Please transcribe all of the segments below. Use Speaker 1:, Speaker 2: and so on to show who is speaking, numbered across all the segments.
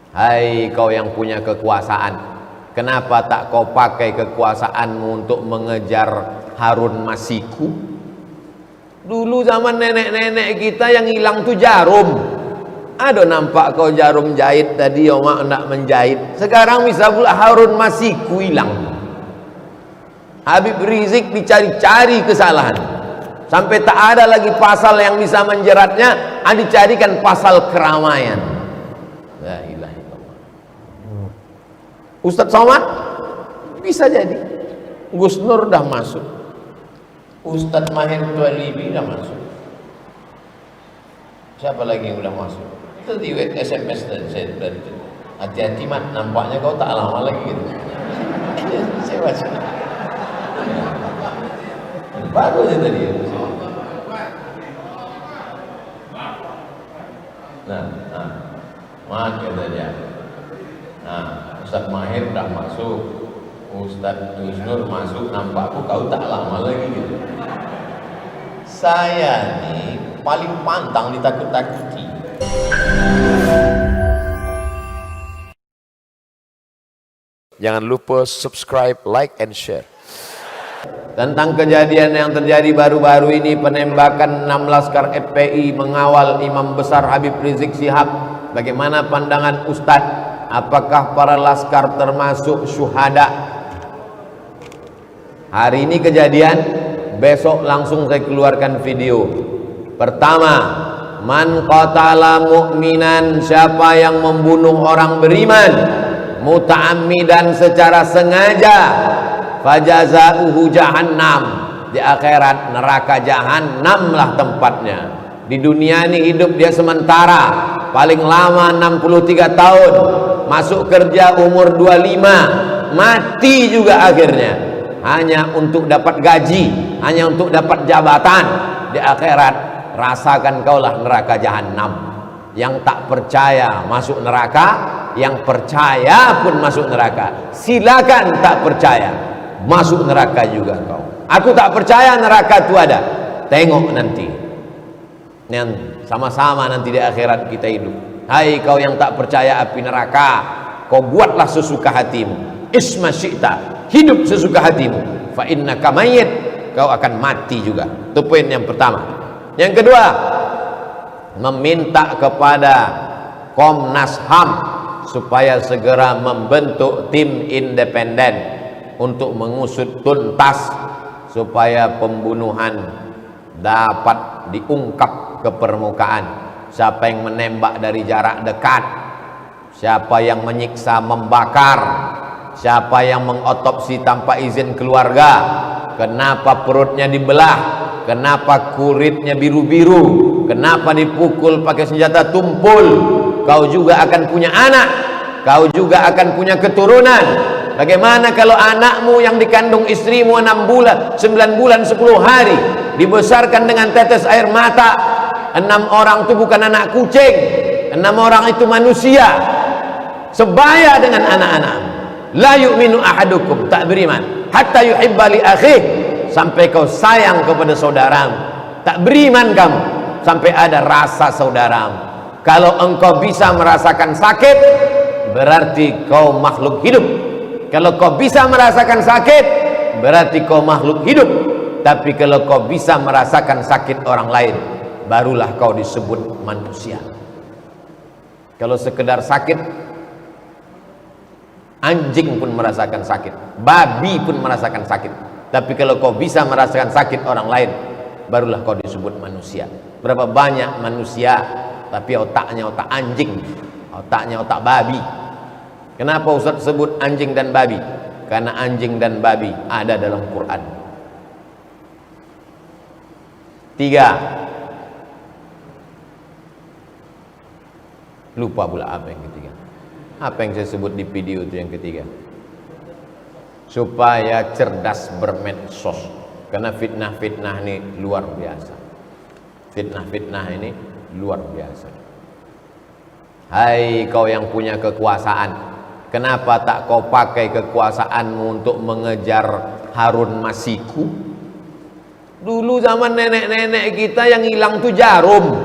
Speaker 1: Hai kau yang punya kekuasaan, kenapa tak kau pakai kekuasaanmu untuk mengejar Harun Masiku? Dulu zaman nenek-nenek kita yang hilang tuh jarum. Ada nampak kau jarum jahit tadi, ya mak nak menjahit. Sekarang bisa pula Harun Masiku hilang. Habib Rizik dicari-cari kesalahan, sampai tak ada lagi pasal yang bisa menjeratnya, dicarikan pasal keramaian. La ilaha illallah. Ustadz Somad bisa jadi, Gus Nur dah masuk, Ustadz Mahir Tualibi dah masuk, siapa lagi yang udah masuk? Itu di SMS dan saya dari itu, hati-hati mat, nampaknya kau tak lama lagi gitu. Saya baca baru aja tadi ya. Mat kata dia. Ustadz Mahir dah masuk, Ustadz Gus Nur masuk, nampakku kau tak lama lagi gitu. Saya nih paling pantang ditakut-takuti.
Speaker 2: Jangan lupa subscribe, like, and share.
Speaker 1: Tentang kejadian yang terjadi baru-baru ini, penembakan 6 laskar FPI mengawal Imam Besar Habib Rizik Syihab. Bagaimana pandangan Ustadz? Apakah para laskar termasuk syuhada? Hari ini kejadian, besok langsung saya keluarkan video. Pertama, man qatala mu'minan, siapa yang membunuh orang beriman muta'ammidan secara sengaja, fajazauhu jahannam, di akhirat neraka jahannam lah tempatnya. Di dunia ini hidup dia sementara, paling lama 63 tahun, masuk kerja umur 25, mati juga akhirnya, hanya untuk dapat gaji, hanya untuk dapat jabatan. Di akhirat rasakan kaulah neraka jahannam. Yang tak percaya masuk neraka, yang percaya pun masuk neraka. Silakan tak percaya, masuk neraka juga kau. Aku tak percaya neraka itu ada. Tengok nanti, sama-sama nanti di akhirat kita hidup. Hai kau yang tak percaya api neraka, kau buatlah sesuka hatimu. Isma syi'ta, hidup sesuka hatimu. Fa innaka mayyit, kau akan mati juga. Itu poin yang pertama. Yang kedua, meminta kepada Komnas HAM supaya segera membentuk tim independen untuk mengusut tuntas supaya pembunuhan dapat diungkap ke permukaan. Siapa yang menembak dari jarak dekat, siapa yang menyiksa, membakar, siapa yang mengotopsi tanpa izin keluarga, kenapa perutnya dibelah, kenapa kulitnya biru-biru, kenapa dipukul pakai senjata tumpul. Kau juga akan punya anak, kau juga akan punya keturunan. Bagaimana kalau anakmu yang dikandung istrimu 6 bulan, 9 bulan, 10 hari, dibesarkan dengan tetes air mata? 6 orang itu bukan anak kucing, 6 orang itu manusia, sebaya dengan anak-anak. La yu'minu ahadukum, tak beriman, hatta yuhibba li akhih, sampai kau sayang kepada saudaramu. Tak beriman kamu sampai ada rasa saudaramu. Kalau engkau bisa merasakan sakit, berarti kau makhluk hidup. Kalau kau bisa merasakan sakit, berarti kau makhluk hidup. Tapi kalau kau bisa merasakan sakit orang lain, barulah kau disebut manusia. Kalau sekedar sakit, anjing pun merasakan sakit, babi pun merasakan sakit. Tapi kalau kau bisa merasakan sakit orang lain, barulah kau disebut manusia. Berapa banyak manusia tapi otaknya otak anjing, otaknya otak babi. Kenapa Ustaz sebut anjing dan babi? Karena anjing dan babi ada dalam Quran. 3, lupa pula apa yang ketiga. Apa yang saya sebut di video itu yang ketiga? Supaya cerdas bermedsos. Karena fitnah-fitnah ini luar biasa. Fitnah-fitnah ini luar biasa. Hai kau yang punya kekuasaan, kenapa tak kau pakai kekuasaanmu untuk mengejar Harun Masiku? Dulu zaman nenek-nenek kita yang hilang tuh jarum.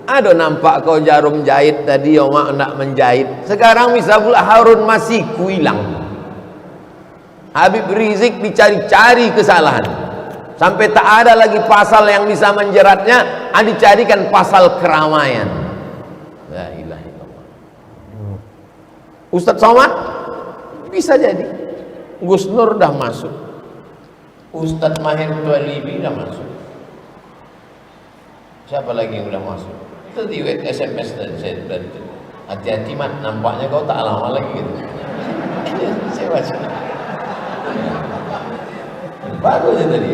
Speaker 1: Aduh, nampak kau jarum jahit tadi, Oma nak menjahit. Sekarang bisa pula Harun Masiku hilang. Habib Rizik dicari-cari kesalahan. Sampai tak ada lagi pasal yang bisa menjeratnya, dicarikan pasal keramaian. La ilaha illallah. Ustadz Somad bisa jadi. Gus Nur dah masuk. Ustadz Mahir Tualibi dah masuk. Siapa lagi yang udah masuk? Itu di SMS tadi saya tadi. Hati-hati Mat, nampaknya kau tak lama lagi gitu. Saya baca. Baru aja tadi.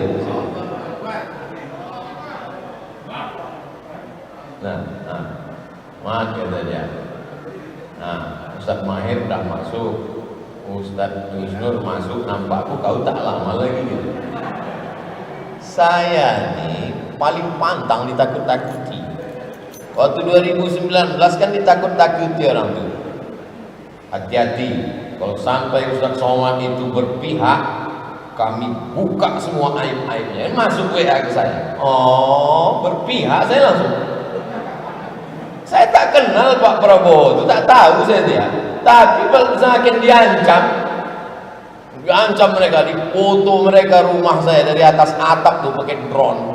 Speaker 1: Nah, Mat kata dia. Nah, Ustadz Mahir dah masuk. Ustadz Gus Nur masuk, nampakku kau tak lama lagi gitu. Saya nih paling pantang ditakut-takuti. Waktu 2019 kan ditakut-takuti orang tuh. Hati-hati, kalau sampai Ustadz Somad itu berpihak, kami buka semua aib-aibnya. Masuk WA ke saya. Oh, berpihak, saya langsung. Saya tak kenal Pak Prabowo, itu tak tahu saya dia. Tapi kalau semakin diancam mereka, dipoto mereka rumah saya dari atas atap tuh pakai drone.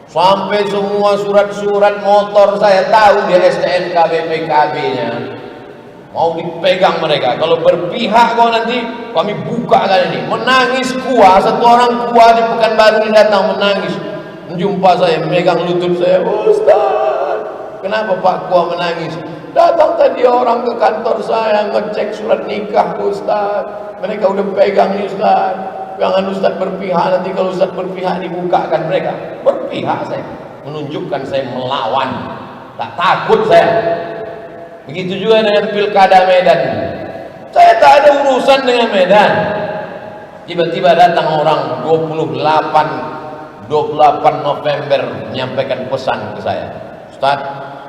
Speaker 1: Sampai semua surat-surat motor saya tahu di STNK BPKB-nya. Mau dipegang mereka. Kalau berpihak kau nanti kami buka kali ini. Menangis kuah, satu orang kuah di Pekanbaru ini datang menangis. Menjumpa saya, memegang lutut saya. Ustaz, kenapa Pak Kuah menangis? Datang tadi orang ke kantor saya ngecek surat nikah Ustaz. Mereka udah pegang nih Ustaz. Jangan Ustaz berpihak, nanti kalau Ustaz berpihak dibukakan mereka. Berpihak saya, menunjukkan saya melawan, tak takut saya. Begitu juga dengan Pilkada Medan. Saya tak ada urusan dengan Medan. Tiba-tiba datang orang 28 November menyampaikan pesan ke saya. Ustaz,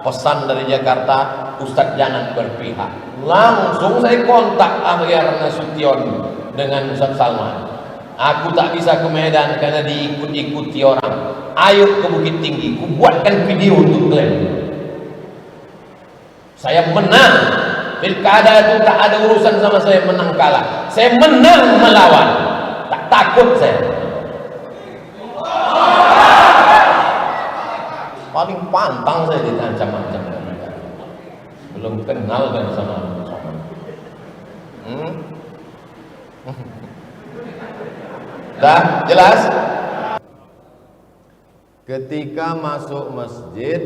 Speaker 1: pesan dari Jakarta, Ustaz jangan berpihak. Langsung saya kontak Akhyar Nasution dengan Ustaz Salman. Aku tak bisa ke Medan karena diikut-ikuti orang. Ayo ke Bukit Tinggi, ku buatkan video untuk klaim. Saya menang. Pilkada itu tak ada urusan sama saya menang kalah. Saya menang melawan. Tak takut saya. Paling pantang saya ditancam-ancam mereka. Belum kenal kan sama dah jelas? Ketika masuk masjid,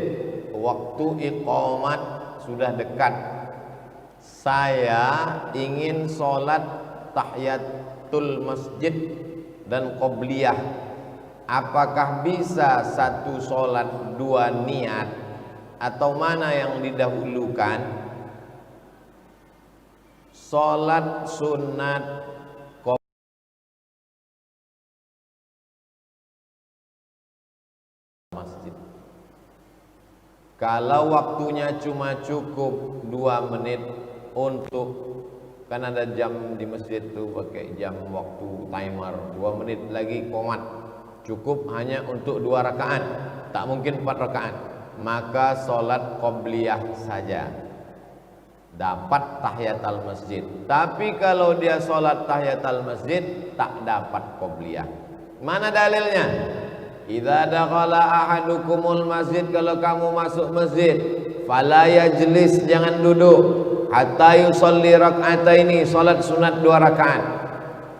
Speaker 1: waktu iqamat sudah dekat. Saya ingin sholat tahiyatul masjid dan qobliyah. Apakah bisa satu sholat dua niat, atau mana yang didahulukan? Sholat sunat masjid. Kalau waktunya cuma cukup 2 menit untuk, kan ada jam di masjid tuh pakai jam waktu timer, 2 menit lagi qomat, cukup hanya untuk 2 rakaat, tak mungkin 4 rakaat, maka sholat qobliyah saja, dapat tahiyatul masjid. Tapi kalau dia sholat tahiyatul masjid tak dapat qobliyah. Mana dalilnya? Idza dakhala ahadukumul masjid, kalau kamu masuk masjid, fala yajlis, jangan duduk, hatta yusolli rak'ataini, salat sunat 2 rakaat.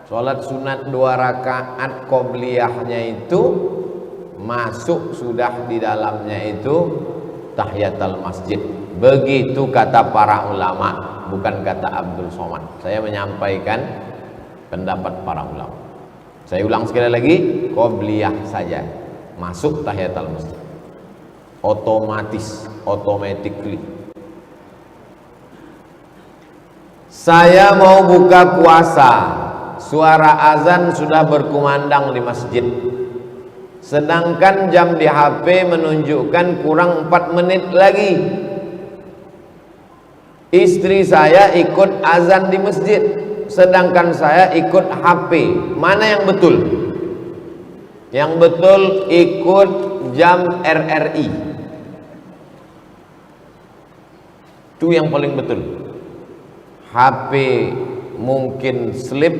Speaker 1: Salat sunat 2 rakaat qobliyahnya itu masuk sudah di dalamnya itu tahiyatul masjid. Begitu kata para ulama, bukan kata Abdul Somad. Saya menyampaikan pendapat para ulama. Saya ulang sekali lagi, qobliyah saja, masuk tahiyatul masjid, otomatis, automatically. Saya mau buka puasa, suara azan sudah berkumandang di masjid, sedangkan jam di HP menunjukkan kurang 4 menit lagi. Istri saya ikut azan di masjid, sedangkan saya ikut HP. Mana yang betul? Yang betul ikut jam RRI. Itu yang paling betul. HP mungkin slip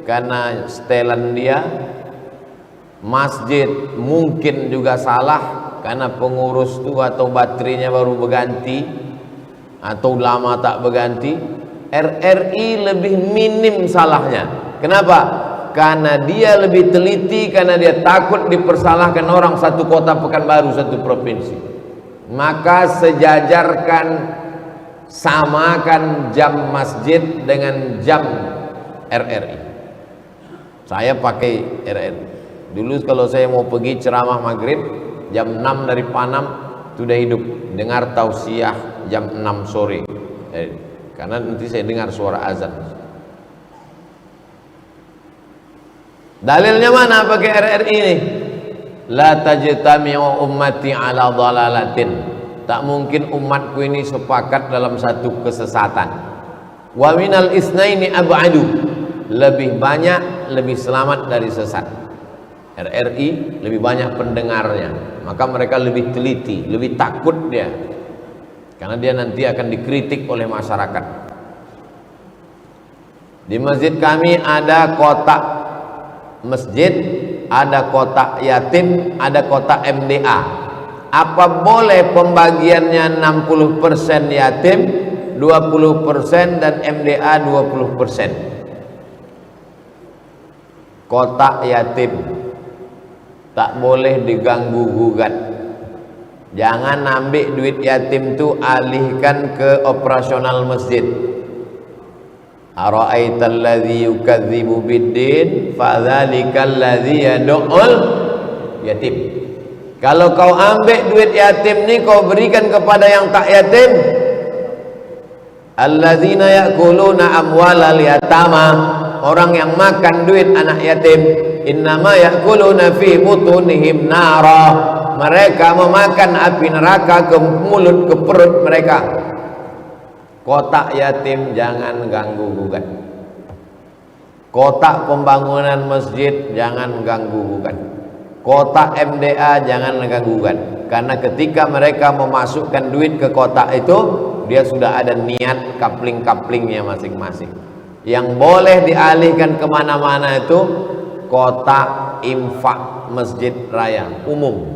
Speaker 1: karena setelan dia, masjid mungkin juga salah karena pengurus itu atau baterainya baru berganti atau lama tak berganti. RRI lebih minim salahnya. Kenapa? Karena dia lebih teliti, karena dia takut dipersalahkan orang satu kota Pekanbaru, satu provinsi. Maka sejajarkan, samakan jam masjid dengan jam RRI. Saya pakai RRI. Dulu kalau saya mau pergi ceramah maghrib jam 6 dari Panam sudah hidup, dengar tausiah jam 6 sore. Karena nanti saya dengar suara azan. Dalilnya mana pakai RRI ini? La tajtami'u ummati ala dhalalatin. Tak mungkin umatku ini sepakat dalam satu kesesatan. Wa minal isnaini ab'adu. Lebih banyak, lebih selamat dari sesat. RRI lebih banyak pendengarnya, maka mereka lebih teliti, lebih takut dia, karena dia nanti akan dikritik oleh masyarakat. Di masjid kami ada kotak masjid, ada kotak yatim, ada kotak MDA. Apa boleh pembagiannya 60% yatim, 20% dan MDA 20%? Kotak yatim tak boleh diganggu gugat. Jangan ambil duit yatim tu alihkan ke operasional masjid. Ara'aital ladzi yukadzibu biddin fadzalikal ladzi yad'ul yatim. Kalau kau ambil duit yatim ni kau berikan kepada yang tak yatim, alladzina ya'kuluna amwalal yatama, orang yang makan duit anak yatim, innama ya'kuluna fi butunihim nara, mereka memakan api neraka ke mulut, ke perut mereka. Kotak yatim jangan ganggu gugat. Kotak pembangunan masjid jangan ganggu gugat. Kotak MDA jangan ganggu gugat. Karena ketika mereka memasukkan duit ke kotak itu, dia sudah ada niat kapling-kaplingnya masing-masing. Yang boleh dialihkan kemana-mana itu kotak infak masjid raya umum.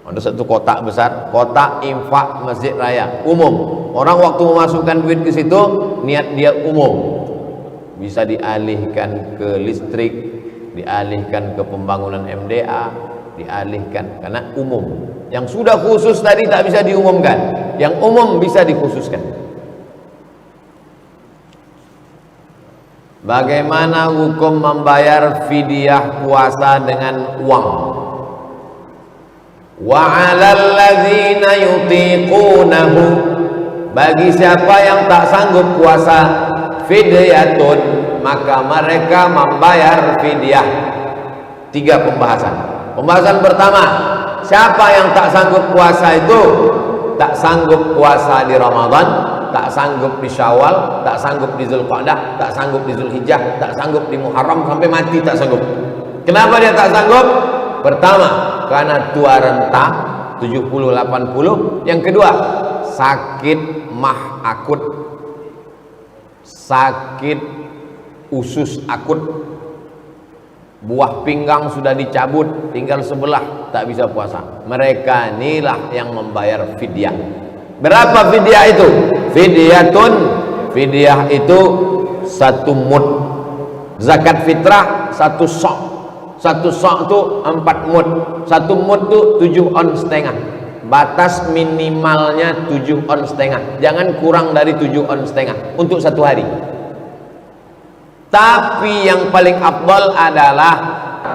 Speaker 1: Ada satu kotak besar, kotak infak masjid raya umum. Orang waktu memasukkan duit ke situ, niat dia umum. Bisa dialihkan ke listrik, dialihkan ke pembangunan MDA, dialihkan karena umum. Yang sudah khusus tadi tak bisa diumumkan, yang umum bisa dikhususkan. Bagaimana hukum membayar fidyah puasa dengan uang? Wa 'alal ladzina yutiqunahu, bagi siapa yang tak sanggup puasa, fidyatun, maka mereka membayar fidyah. 3 pembahasan. Pembahasan pertama, siapa yang tak sanggup puasa itu? Tak sanggup puasa di Ramadan, tak sanggup di Syawal, tak sanggup di Zulqa'dah, tak sanggup di Zulhijjah, tak sanggup di Muharram, sampai mati tak sanggup. Kenapa dia tak sanggup? Pertama, karena tua renta 70-80. Yang kedua, sakit mah akut, sakit usus akut, buah pinggang sudah dicabut, tinggal sebelah, tak bisa puasa. Mereka inilah yang membayar fidyah. Berapa fidyah itu? Fidyatun, fidyah itu 1 mud. Zakat fitrah 1 sok. 1 sok itu 4 mud. 1 mud itu 7 on setengah. Batas minimalnya 7 on setengah. Jangan kurang dari 7 on setengah untuk 1 hari. Tapi yang paling afdal adalah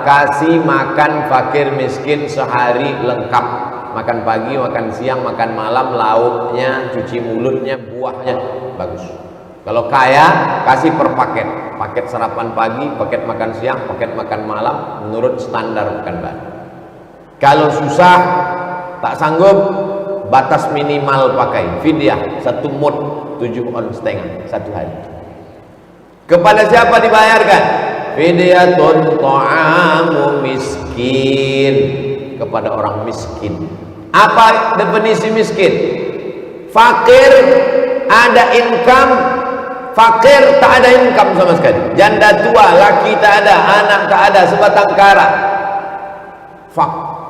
Speaker 1: kasih makan fakir miskin sehari lengkap. Makan pagi, makan siang, makan malam, lauknya, cuci mulutnya, buahnya, bagus. Kalau kaya, kasih per paket. Paket sarapan pagi, paket makan siang, paket makan malam, menurut standar Pekanbaru. Kalau susah, tak sanggup, batas minimal pakai fidyah 1 mud 7 on setengah 1 hari. Kepada siapa dibayarkan? Fidyatun ta'amu miskin, kepada orang miskin. Apa definisi miskin? Fakir ada income, fakir tak ada income sama sekali. Janda tua, laki tak ada, anak tak ada, sebatang kara.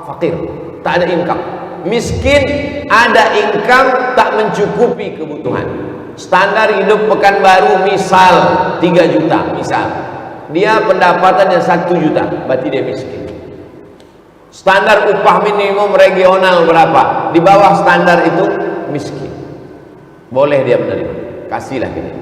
Speaker 1: Fakir, tak ada income. Miskin, ada income, tak mencukupi kebutuhan. Standar hidup Pekanbaru misal 3 juta, misal. Dia pendapatannya 1 juta, berarti dia miskin. Standar upah minimum regional berapa? Di bawah standar itu miskin. Boleh dia menerima, kasihlah kita.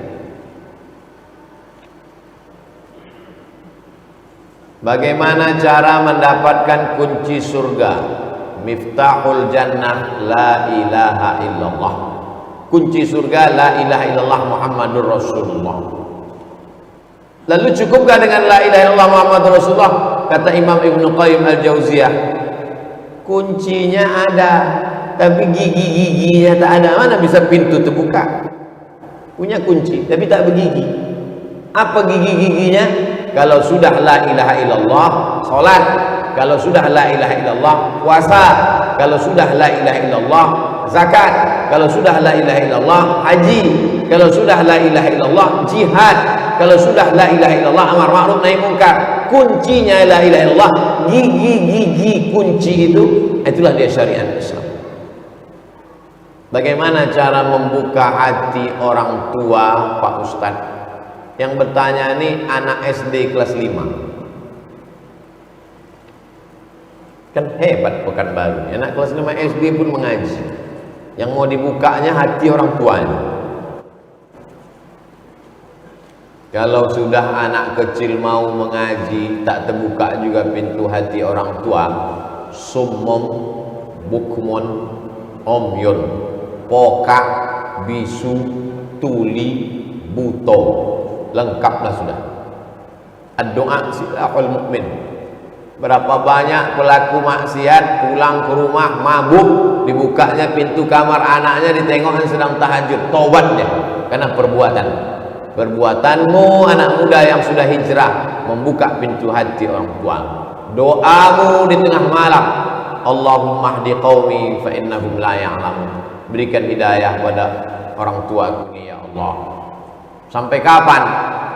Speaker 1: Bagaimana cara mendapatkan kunci surga? Miftahul jannah la ilaha illallah. Kunci surga la ilaha illallah Muhammadur Rasulullah. Lalu cukupkah dengan la ilaha illallah Muhammadur Rasulullah? Kata Imam Ibnu Qayyim Al-Jauziyah, kuncinya ada, tapi gigi-giginya tak ada. Mana bisa pintu terbuka? Punya kunci tapi tak bergigi. Apa gigi-giginya? Kalau sudah la ilaha illallah salat, kalau sudah la ilaha illallah puasa, kalau sudah la ilaha illallah zakat, kalau sudah la ilaha illallah haji, kalau sudah la ilaha illallah jihad, kalau sudah la ilaha illallah amar ma'ruf nahi munkar. Kuncinya la ilaha illallah, gigi-gigi kunci itu, itulah dia syariat Islam. Bagaimana cara membuka hati orang tua, Pak Ustadz? Yang bertanya ini anak SD kelas 5. Kan hebat Pekanbaru, anak kelas 5 SD pun mengaji. Yang mau dibukanya hati orang tuanya. Kalau sudah anak kecil mau mengaji, tak terbuka juga pintu hati orang tua. Summum, bukmun, omyun, pokak, bisu, tuli, buto, lengkaplah sudah. Ad-doa silahul mukmin. Berapa banyak pelaku maksiat pulang ke rumah mabuk, dibukanya pintu kamar anaknya, ditengoknya sedang tahajud, tobat dia karena perbuatanmu anak muda yang sudah hijrah, membuka pintu hati orang tua. Doamu di tengah malam, Allahumma hdi qaumi fa innahum la ya'lamun. Berikan hidayah pada orang tua ini ya Allah. Sampai kapan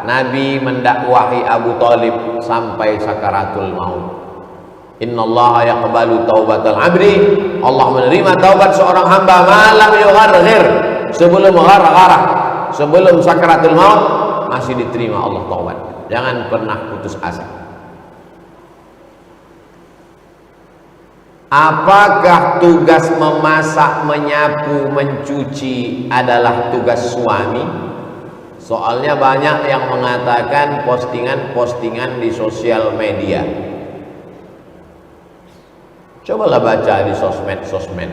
Speaker 1: Nabi mendakwahi Abu Talib sampai sakaratul maut? Innallaha yaqbalu taubatal abdi. Allah menerima taubat seorang hamba malam yugharghir, sebelum ghargharah, sebelum sakaratul maut masih diterima Allah taubat. Jangan pernah putus asa. Apakah tugas memasak, menyapu, mencuci adalah tugas suami? Soalnya banyak yang mengatakan postingan-postingan di sosial media. Cobalah baca di sosmed.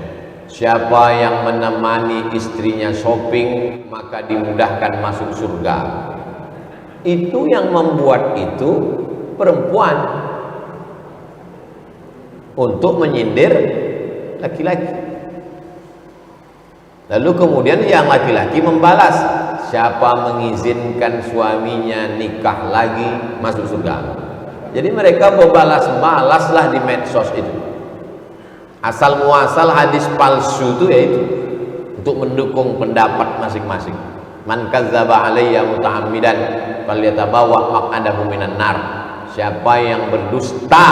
Speaker 1: Siapa yang menemani istrinya shopping maka dimudahkan masuk surga. Itu yang membuat itu perempuan untuk menyindir laki-laki. Lalu kemudian yang laki-laki membalas, siapa mengizinkan suaminya nikah lagi masuk surga. Jadi mereka berbalas-balaslah di medsos itu. Asal muasal hadis palsu itu yaitu untuk mendukung pendapat masing-masing. Man kadzdzaba alayya muta'ammidan falyatabawwa maq'adahu minan nar. Siapa yang berdusta,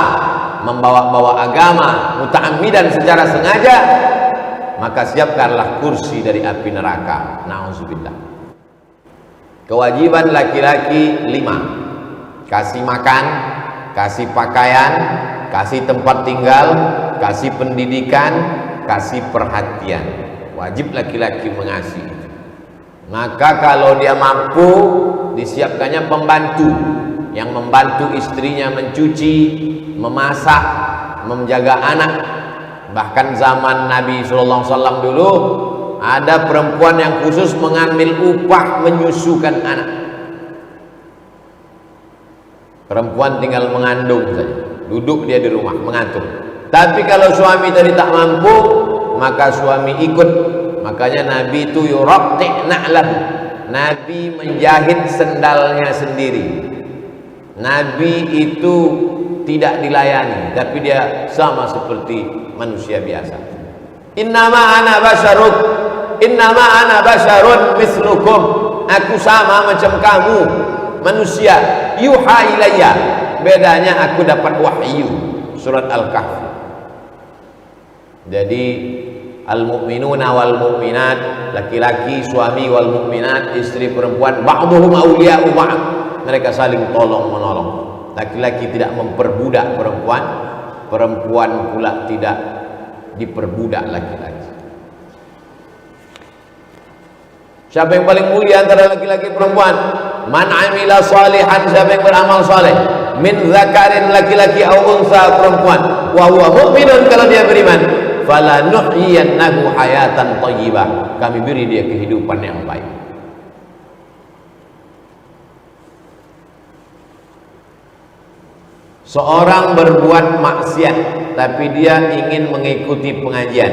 Speaker 1: membawa-bawa agama muta'ammidan secara sengaja, maka siapkanlah kursi dari api neraka. Na'udzubillah. Kewajiban laki-laki 5. Kasih makan, kasih pakaian, kasih tempat tinggal, kasih pendidikan, kasih perhatian. Wajib laki-laki mengasihi. Maka kalau dia mampu, disiapkannya pembantu yang membantu istrinya mencuci, memasak, menjaga anak. Bahkan zaman Nabi SAW dulu ada perempuan yang khusus mengambil upah menyusukan anak. Perempuan tinggal mengandung saja, duduk dia di rumah mengatur. Tapi kalau suami tadi tak mampu, maka suami ikut. Makanya Nabi itu yuraqti' na'lahu. Nabi menjahit sendalnya sendiri. Nabi itu tidak dilayani, tapi dia sama seperti manusia biasa. Innama ana basyaruk, innama ana basyarun mislukum, aku sama macam kamu manusia, yuha ilayya, bedanya aku dapat wahyu. Surat Al-Kahfi. Jadi al-mu'minuna wal mu'minat, laki-laki suami wal mu'minat, istri perempuan, ba'duhum awliya'u ba'd, mereka saling tolong menolong. Laki-laki tidak memperbudak perempuan, perempuan pula tidak diperbudak laki-laki. Siapa yang paling mulia antara laki-laki perempuan? Man amila salihan, siapa yang beramal saleh, min zakarin, laki-laki, au unsa, perempuan, wa huwa mu'minun, kalau dia beriman, fala nuhyiyannahu hayatan thayyibah, kami beri dia kehidupan yang baik. Seorang berbuat maksiat tapi dia ingin mengikuti pengajian,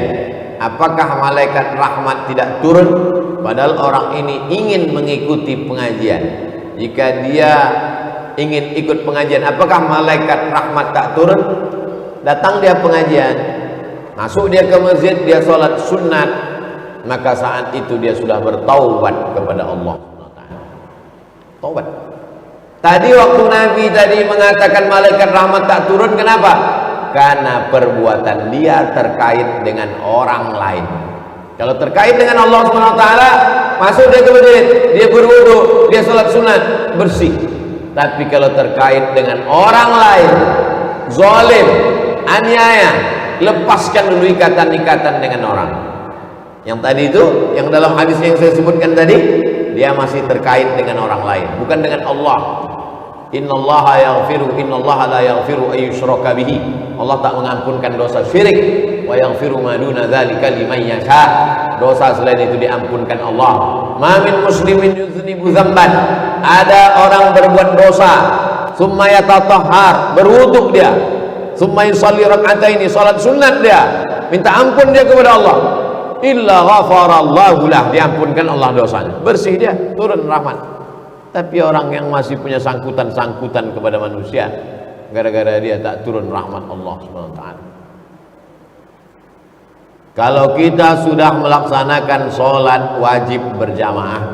Speaker 1: apakah malaikat rahmat tidak turun? Padahal orang ini ingin mengikuti pengajian. Jika dia ingin ikut pengajian, apakah malaikat rahmat tak turun? Datang dia pengajian, masuk dia ke masjid, dia sholat sunat, maka saat itu dia sudah bertaubat kepada Allah. Taubat. Tadi waktu Nabi tadi mengatakan malaikat rahmat tak turun, kenapa? Karena perbuatan dia terkait dengan orang lain. Kalau terkait dengan Allah SWT, masuk dia ke masjid, dia berwudu, dia sholat sunat, bersih. Tapi kalau terkait dengan orang lain, zalim, aniaya, lepaskan dulu ikatan-ikatan dengan orang. Yang tadi itu, yang dalam hadis yang saya sebutkan tadi, dia masih terkait dengan orang lain, bukan dengan Allah. Innallaha yaghfiru, innallaha la yaghfiru ayyushraka bihi. Allah tak mengampunkan dosa syirik, wa yaghfiru ma duna dzalika liman yasha. Dosa selain itu diampunkan Allah. Ma min muslimin yuznibu dzamban, ada orang berbuat dosa, summa yatatahhar, berwudu dia, summa yusalli rak'ataini, salat sunat dia, minta ampun dia kepada Allah, illa ghafarallahu lah, diampunkan Allah dosanya, bersih dia, turun rahmat. Tapi orang yang masih punya sangkutan-sangkutan kepada manusia, gara-gara dia tak turun rahmat Allah SWT. Kalau kita sudah melaksanakan sholat wajib berjamaah,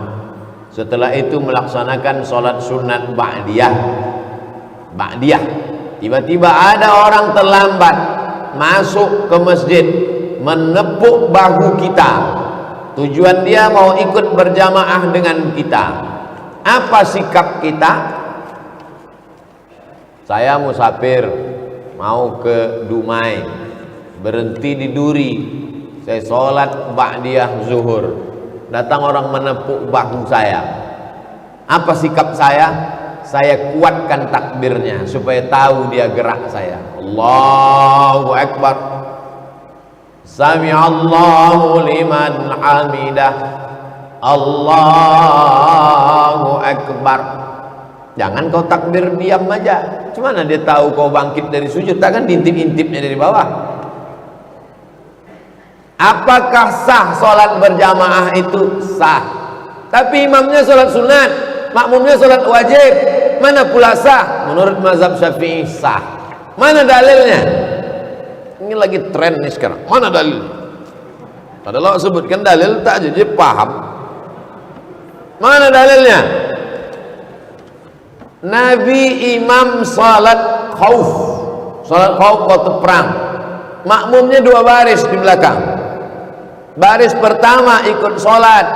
Speaker 1: setelah itu melaksanakan sholat sunat ba'diyah, tiba-tiba ada orang terlambat masuk ke masjid, menepuk bahu kita, tujuan dia mau ikut berjamaah dengan kita. Apa sikap kita? Saya musafir mau ke Dumai, berhenti di Duri, saya sholat ba'diyah zuhur, datang orang menepuk bahu saya. Apa sikap saya? Saya kuatkan takbirnya supaya tahu dia gerak saya. Allahu Akbar, Sami'allahu liman hamidah, Allahu Akbar. Jangan kau takbir diam aja. Gimana dia tahu kau bangkit dari sujud? Takkan diintip-intipnya dari bawah. Apakah sah sholat berjamaah itu? Sah. Tapi imamnya sholat sunat, makmumnya sholat wajib, mana pula sah? Menurut mazhab Syafi'i sah. Mana dalilnya? Ini lagi tren nih sekarang. Mana dalilnya? Padahal sebutkan dalil tak jadi paham. Mana dalilnya? Nabi imam salat khauf, salat khauf waktu perang, makmumnya 2 baris di belakang. Baris pertama ikut salat,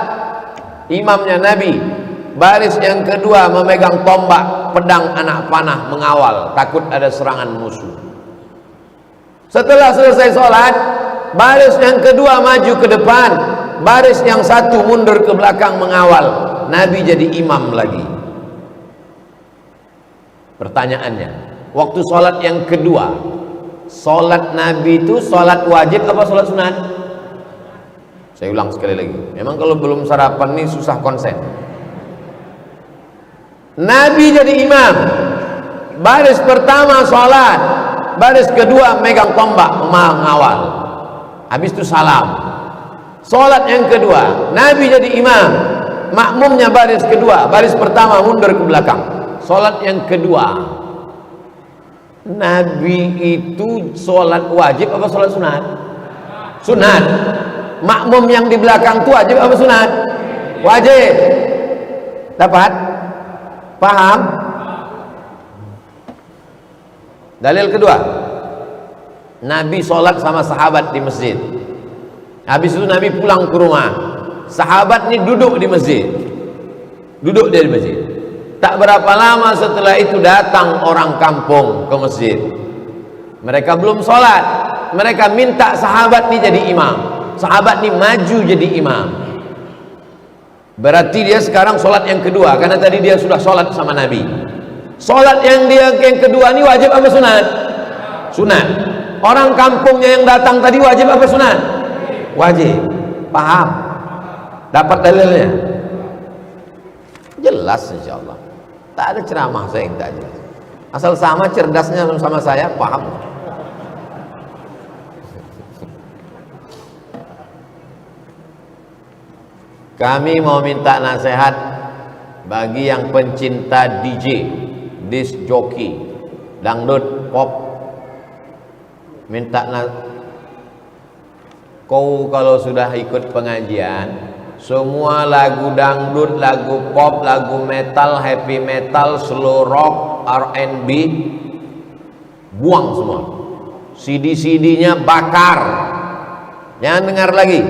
Speaker 1: imamnya Nabi. Baris yang kedua memegang tombak, pedang, anak panah, mengawal, takut ada serangan musuh. Setelah selesai salat, baris yang kedua maju ke depan, baris yang satu mundur ke belakang mengawal. Nabi jadi imam lagi. Pertanyaannya, waktu sholat yang kedua, sholat Nabi itu sholat wajib apa sholat sunat? Saya ulang sekali lagi, memang kalau belum sarapan nih susah konsen. Nabi jadi imam, baris pertama sholat, baris kedua megang tombak mengawal, habis itu salam. Sholat yang kedua, Nabi jadi imam, makmumnya baris kedua, baris pertama mundur ke belakang. Sholat yang kedua, Nabi itu sholat wajib apa sholat sunat? Sunat. makmum yang di belakang itu wajib apa sunat? Wajib. Dapat? Paham? Dalil kedua, Nabi sholat sama sahabat di masjid. Habis itu Nabi pulang ke rumah, sahabat ini duduk di masjid, duduk di masjid. Tak berapa lama setelah itu datang orang kampung ke masjid. Mereka belum sholat, mereka minta sahabat ini jadi imam. Sahabat ini maju jadi imam. Berarti dia sekarang sholat yang kedua, karena tadi dia sudah sholat sama Nabi. Sholat yang kedua ini wajib apa sunat? Sunat. Orang kampungnya yang datang tadi wajib apa sunat? Wajib. Paham? Dapat dalilnya? Jelas insyaallah. Tak ada ceramah saya yang tak jelas. Asal sama cerdasnya sama saya, paham. Kami mau minta nasihat bagi yang pencinta DJ, disc jockey, dangdut, pop. Minta kau kalau sudah ikut pengajian, semua lagu dangdut, lagu pop, lagu metal, happy metal, slow rock, R&B, buang semua. CD-CD-nya bakar. Jangan dengar lagi.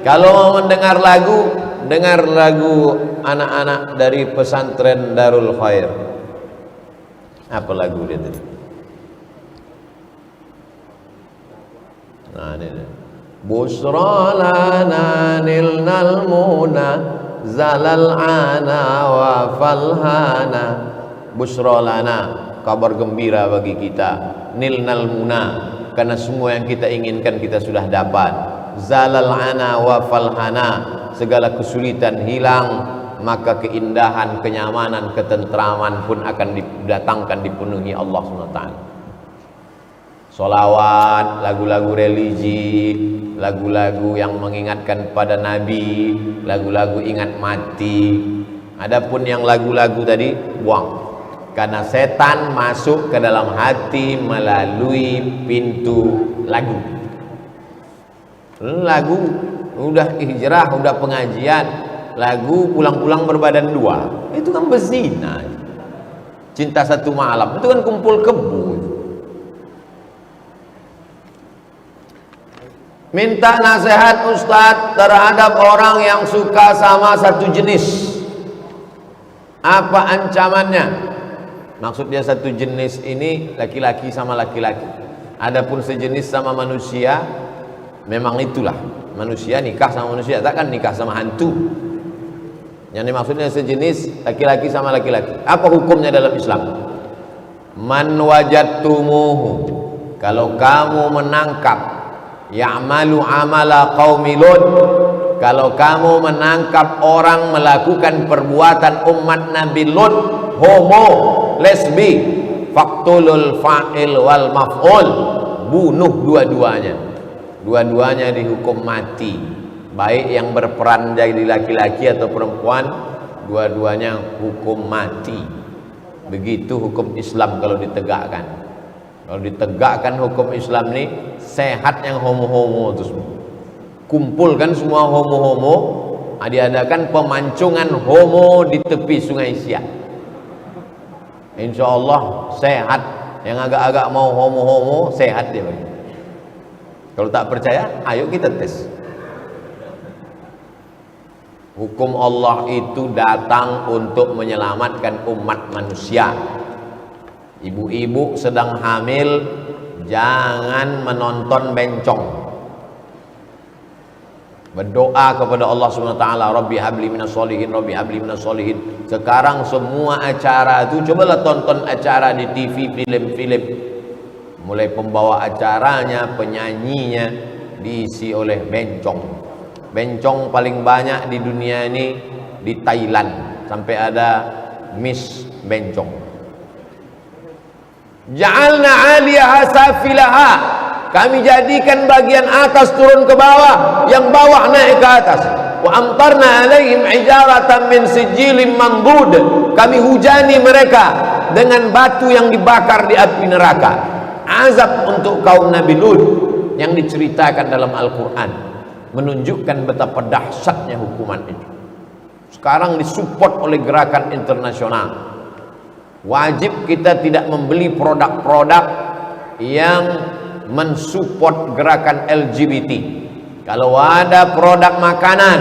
Speaker 1: Kalau mau mendengar lagu, dengar lagu anak-anak dari pesantren Darul Khair. Apa lagu dia tadi? Nah, ini. Busra lana nilnal muna zalal ana wa falhana. Busra lana, kabar gembira bagi kita, nilnal muna, karena semua yang kita inginkan kita sudah dapat. Zalal ana wa falhana, segala kesulitan hilang, maka keindahan, kenyamanan, ketentraman pun akan didatangkan, dipenuhi Allah SWT. Solawat, lagu-lagu religi, lagu-lagu yang mengingatkan pada Nabi, lagu-lagu ingat mati. Adapun yang lagu-lagu tadi buang, karena setan masuk ke dalam hati melalui pintu lagu. Lagu udah hijrah, udah pengajian, lagu pulang-pulang berbadan dua, itu kan berzina. Cinta satu malam, itu kan kumpul kebo. Minta nasihat Ustadz terhadap orang yang suka sama satu jenis. Apa ancamannya? Maksudnya satu jenis ini laki-laki sama laki-laki. Adapun sejenis sama manusia, memang itulah manusia nikah sama manusia, takkan nikah sama hantu. Yang dimaksudnya sejenis laki-laki sama laki-laki. Apa hukumnya dalam Islam? Man wajadtumuhu, kalau kamu menangkap ya'malu amala qaumi Lut, kalau kamu menangkap orang melakukan perbuatan umat Nabi Lut, homo, lesbi, faktulul fa'il wal maf'ul, bunuh dua-duanya. Dua-duanya dihukum mati, baik yang berperan jadi laki-laki atau perempuan, dua-duanya hukum mati. Begitu hukum Islam kalau ditegakkan. Kalau ditegakkan hukum Islam ini, sehat yang homo-homo itu semua. Kumpulkan semua homo-homo, diadakan pemancingan homo di tepi Sungai Siak. Insya Allah sehat. Yang agak-agak mau homo-homo, sehat dia. Kalau tak percaya, ayo kita tes. Hukum Allah itu datang untuk menyelamatkan umat manusia. Ibu-ibu sedang hamil, jangan menonton bencong. Berdoa kepada Allah SWT, Rabbi habli minas solihin, Rabbi habli minas solihin. Sekarang semua acara itu, cobalah tonton acara di TV, film-film. Mulai pembawa acaranya, penyanyinya diisi oleh bencong. Bencong paling banyak di dunia ini di Thailand, sampai ada Miss Bencong. Ja'alna 'aliyaha safilaha, kami jadikan bagian atas turun ke bawah, yang bawah naik ke atas. Wa amtarna 'alaihim hijaratan min sijilin mandud, kami hujani mereka dengan batu yang dibakar di api neraka. Azab untuk kaum Nabi Lut yang diceritakan dalam Al-Quran. menunjukkan betapa dahsyatnya hukuman itu. Sekarang disupport oleh gerakan internasional. Wajib kita tidak membeli produk-produk yang mensupport gerakan LGBT. Kalau ada produk makanan,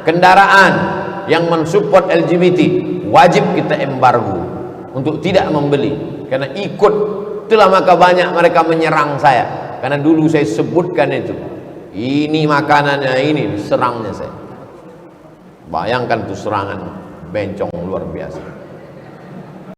Speaker 1: kendaraan yang mensupport LGBT, wajib kita embargo untuk tidak membeli. Karena ikut, itulah maka banyak mereka menyerang saya. Karena dulu saya sebutkan itu. Ini makanannya, ini serangnya saya. Bayangkan tuh serangan bencong luar biasa.